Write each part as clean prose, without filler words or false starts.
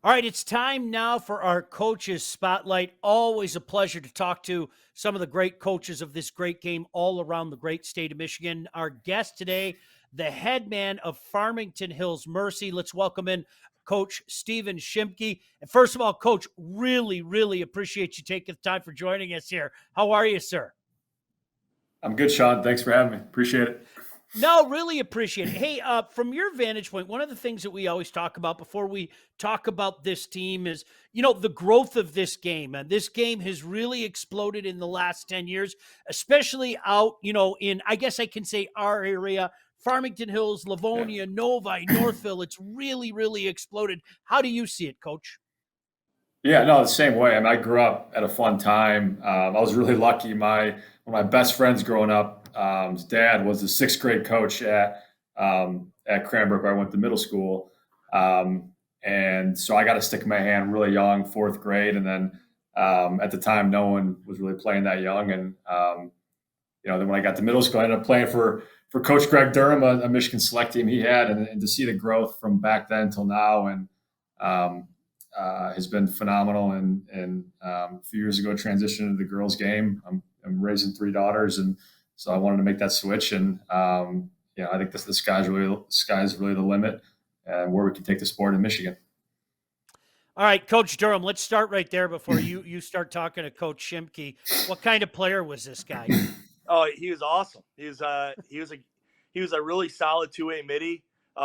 All right, it's time now for our coaches spotlight. Always a pleasure to talk to some of the great coaches of this great game all around the great state of Michigan. Our guest today, the head man of Farmington Hills Mercy. Let's welcome in Coach Stephen Schimpke. And first of all, Coach, really appreciate you taking the time for joining us here. How are you, sir? I'm good, Sean. Thanks for having me. Appreciate it. No, really appreciate it. Hey, from your vantage point, one of the things that we always talk about before we talk about this team is, the growth of this game. And this game has really exploded in the last 10 years, especially out, in, I guess I can say our area, Farmington Hills, Yeah. Livonia, Novi, Northville. It's really exploded. How do you see it, Coach? Yeah, no, the same way. I mean, I grew up at a fun time. I was really lucky. One of my best friends growing up, his dad was the sixth grade coach at Cranbrook, where I went to middle school. And so I got to stick my hand really young, fourth grade. And then at the time, no one was really playing that young. And then when I got to middle school, I ended up playing for Coach Greg Durham, a Michigan select team he had, and to see the growth from back then till now, and um, has been phenomenal. And a few years ago, transitioned into the girls' game. I'm raising three daughters, and so I wanted to make that switch. And I think the sky's really the limit, and where we can take the sport in Michigan. All right, Coach Durham, let's start right there before you start talking to Coach Schimpke. What kind of player was this guy? Oh, he was awesome. He was a really solid two-way midi.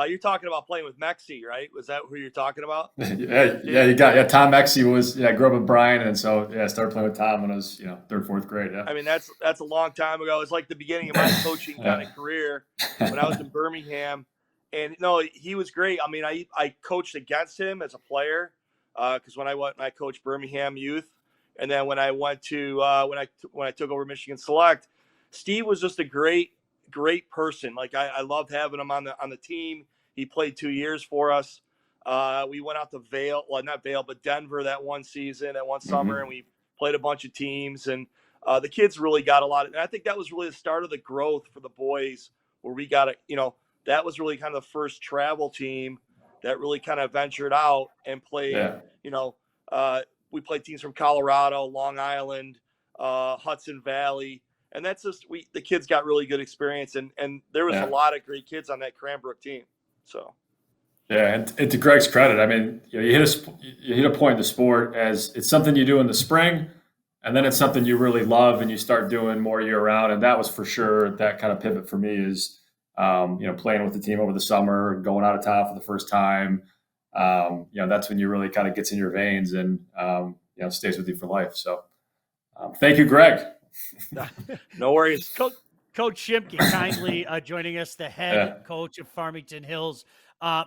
You're talking about playing with Mexi, right? Was that who you're talking about? Yeah. Tom Mexi I grew up with Brian, and so I started playing with Tom when I was third, fourth grade. Yeah. I mean, that's a long time ago. It's like the beginning of my coaching kind of career when I was in Birmingham, and no, he was great. I mean, I coached against him as a player because when I coached Birmingham youth, and then when I went to when I took over Michigan Select, Steve was just a great person. Like I loved having him on the team. He played 2 years for us. We went out to not Vail, but Denver that one season, that one summer, and we played a bunch of teams. And the kids really got a lot of, and I think that was really the start of the growth for the boys, where we got that was really kind of the first travel team that really kind of ventured out and played. Yeah. We played teams from Colorado, Long Island, Hudson Valley. And that's just the kids got really good experience, and there was a lot of great kids on that Cranbrook team. So, yeah, and to Greg's credit, I mean, you hit a point in the sport as it's something you do in the spring, and then it's something you really love and you start doing more year round. And that was for sure that kind of pivot for me is, playing with the team over the summer, going out of town for the first time. That's when you really kind of gets in your veins and stays with you for life. So, thank you, Greg. No worries. Coach Schimpke kindly joining us, the head coach of Farmington Hills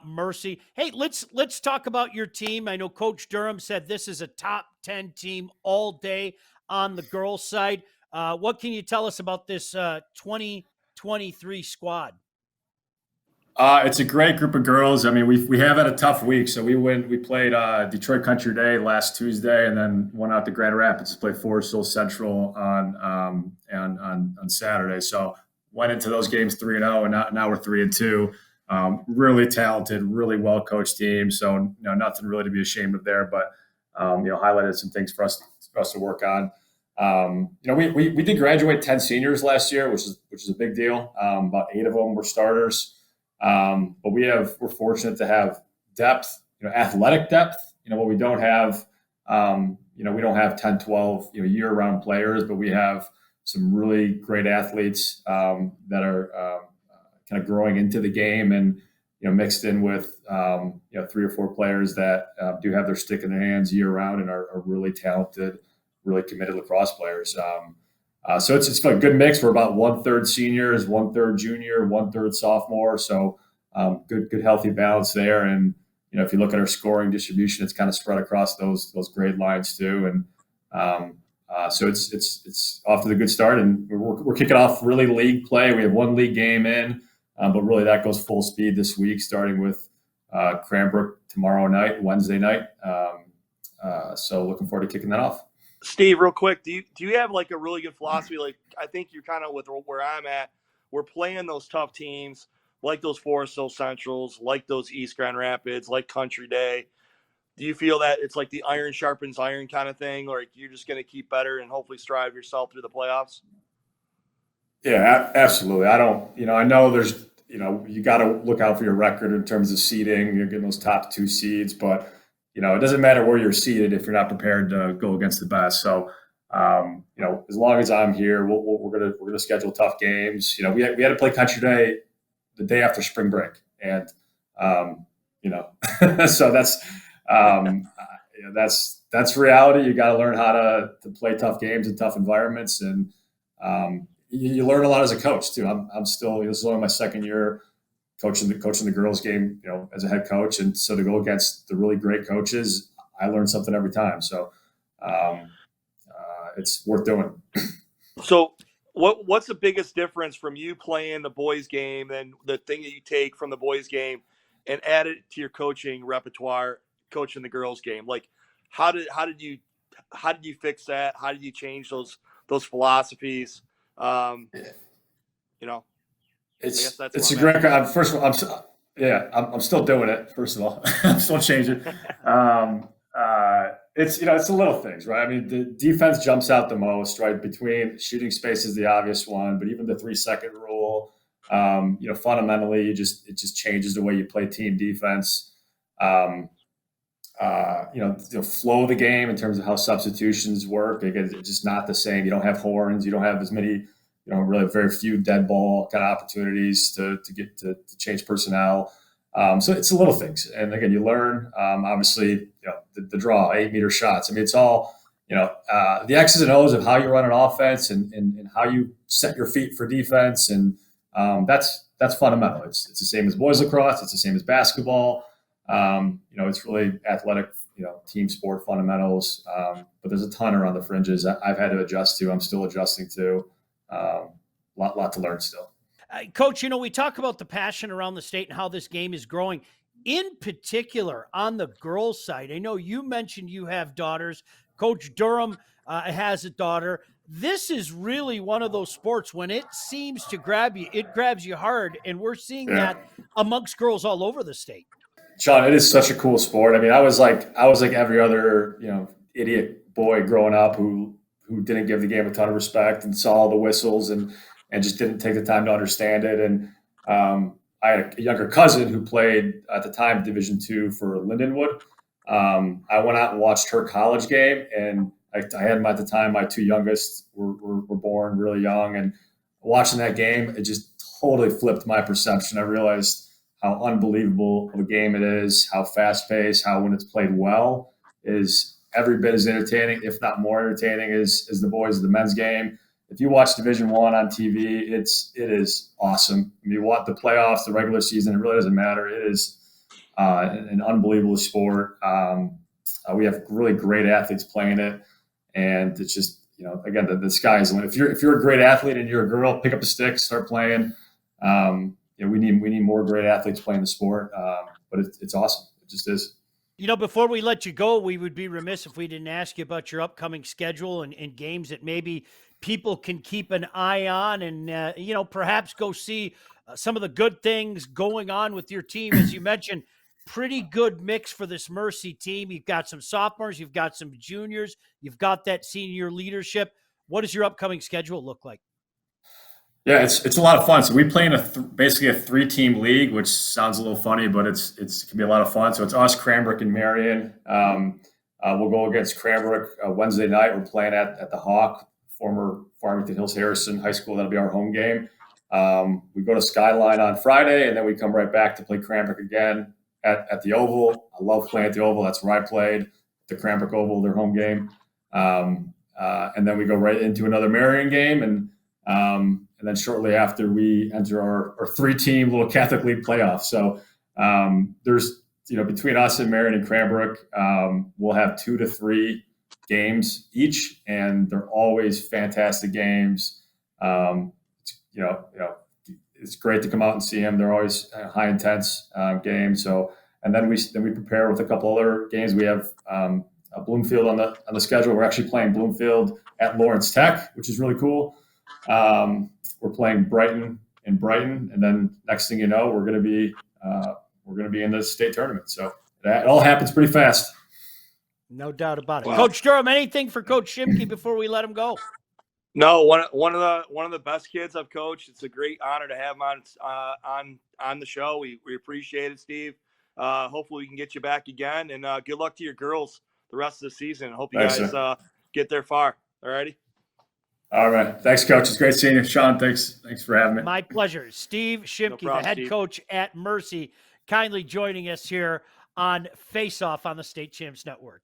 Mercy. Hey, let's talk about your team. I know Coach Durham said this is a top 10 team all day on the girls' side. What can you tell us about this 2023 squad? It's a great group of girls. I mean, we have had a tough week. So we played Detroit Country Day last Tuesday, and then went out to Grand Rapids to play Forest Hill Central on Saturday. So went into those games 3-0, and now we're 3-2. Really talented, really well coached team. So nothing really to be ashamed of there, but highlighted some things for us to work on. We did graduate 10 seniors last year, which is a big deal. About 8 of them were starters. But we're fortunate to have depth, athletic depth, what we don't have, we don't have 10, 12, year round players, but we have some really great athletes, that are, kind of growing into the game and, mixed in with, 3 or 4 players that do have their stick in their hands year round and are really talented, really committed lacrosse players. So it's a good mix. We're about 1/3 seniors, 1/3 junior, 1/3 sophomore. So good healthy balance there. And if you look at our scoring distribution, it's kind of spread across those grade lines too. And so it's off to the good start. And we're kicking off really league play. We have one league game in, but really that goes full speed this week, starting with Cranbrook tomorrow night, Wednesday night. So looking forward to kicking that off. Steve, real quick, do you have like a really good philosophy? Like, I think you're kind of with where I'm at. We're playing those tough teams like those Forest Hill Centrals, like those East Grand Rapids, like Country Day. do you feel that it's like the iron sharpens iron kind of thing, or you're just going to keep better and hopefully strive yourself through the playoffs? Yeah, absolutely. I don't, I know there's, you got to look out for your record in terms of seeding. You're getting those top 2 seeds, but it doesn't matter where you're seated if you're not prepared to go against the best. So, as long as I'm here, we're gonna schedule tough games. We had to play Country Day the day after spring break, and so that's reality. You got to learn how to play tough games in tough environments, and you learn a lot as a coach too. I'm still, this is only my second year coaching the girls game, as a head coach, and so to go against the really great coaches, I learn something every time. So it's worth doing. So what's the biggest difference from you playing the boys game and the thing that you take from the boys game and add it to your coaching repertoire, coaching the girls game? Like how did you fix that? How did you change those philosophies? I guess it's a great. First of all, I'm still doing it. First of all, I'm still changing. It's the little things, right? I mean, the defense jumps out the most, right? Between shooting space is the obvious one, but even the 3-second rule, fundamentally, it just changes the way you play team defense. Flow of the game in terms of how substitutions work. It's just not the same. You don't have horns. You don't have as many. Really very few dead ball kind of opportunities to get to change personnel. So it's the little things, and again, you learn. Obviously, the draw, 8-meter shots. I mean, it's all the X's and O's of how you run an offense and how you set your feet for defense, and that's fundamental. It's the same as boys lacrosse. It's the same as basketball. It's really athletic, team sport fundamentals. But there's a ton around the fringes I've had to adjust to. I'm still adjusting to. Lot to learn still. Coach, we talk about the passion around the state and how this game is growing. In particular, on the girls' side, I know you mentioned you have daughters. Coach Durham has a daughter. This is really one of those sports when it seems to grab you, it grabs you hard, and we're seeing that amongst girls all over the state. Sean, it is such a cool sport. I mean, I was like every other idiot boy growing up who didn't give the game a ton of respect and saw all the whistles and just didn't take the time to understand it. And I had a younger cousin who played at the time Division II for Lindenwood. I went out and watched her college game, and I had at the time my 2 youngest were born really young, and watching that game, it just totally flipped my perception. I realized how unbelievable of a game it is, how fast paced, how when it's played well is every bit as entertaining, if not more entertaining, as the boys of the men's game. If you watch Division I on TV, it is awesome. I mean, you watch the playoffs, the regular season, it really doesn't matter. It is an unbelievable sport. We have really great athletes playing it, and it's just again the sky is the limit. If you're a great athlete and you're a girl, pick up a stick, start playing. We need more great athletes playing the sport, but it's awesome. It just is. Before we let you go, we would be remiss if we didn't ask you about your upcoming schedule and games that maybe people can keep an eye on and, perhaps go see some of the good things going on with your team. As you mentioned, pretty good mix for this Mercy team. You've got some sophomores, you've got some juniors, you've got that senior leadership. What does your upcoming schedule look like? Yeah, it's a lot of fun. So we play in basically a 3-team league, which sounds a little funny, but it can be a lot of fun. So it's us, Cranbrook, and Marion. We'll go against Cranbrook Wednesday night. We're playing at the Hawk, former Farmington Hills Harrison High School. That'll be our home game. We go to Skyline on Friday, and then we come right back to play Cranbrook again at the Oval. I love playing at the Oval. That's where I played, the Cranbrook Oval, their home game. And then we go right into another Marion game, and then shortly after we enter our 3-team little Catholic League playoff. So there's, between us and Marion and Cranbrook, we'll have 2 to 3 games each, and they're always fantastic games. It's great to come out and see them. They're always high intense games. So, and then we prepare with a couple other games. We have Bloomfield on the schedule. We're actually playing Bloomfield at Lawrence Tech, which is really cool. We're playing Brighton in Brighton, and then next thing you know, we're going to be in the state tournament. So it all happens pretty fast. No doubt about it. Wow. Coach Durham, anything for Coach Schimpke before we let him go? No, one of the best kids I've coached. It's a great honor to have him on the show. We appreciate it, Steve. Hopefully we can get you back again, and good luck to your girls the rest of the season. Hope you Thanks, guys get there far. All righty. All right. Thanks, Coach. It's great seeing you. Sean, thanks for having me. My pleasure. Steve Schimpke, problem, the head Steve. coach at Mercy, kindly joining us here on Face Off on the State Champs Network.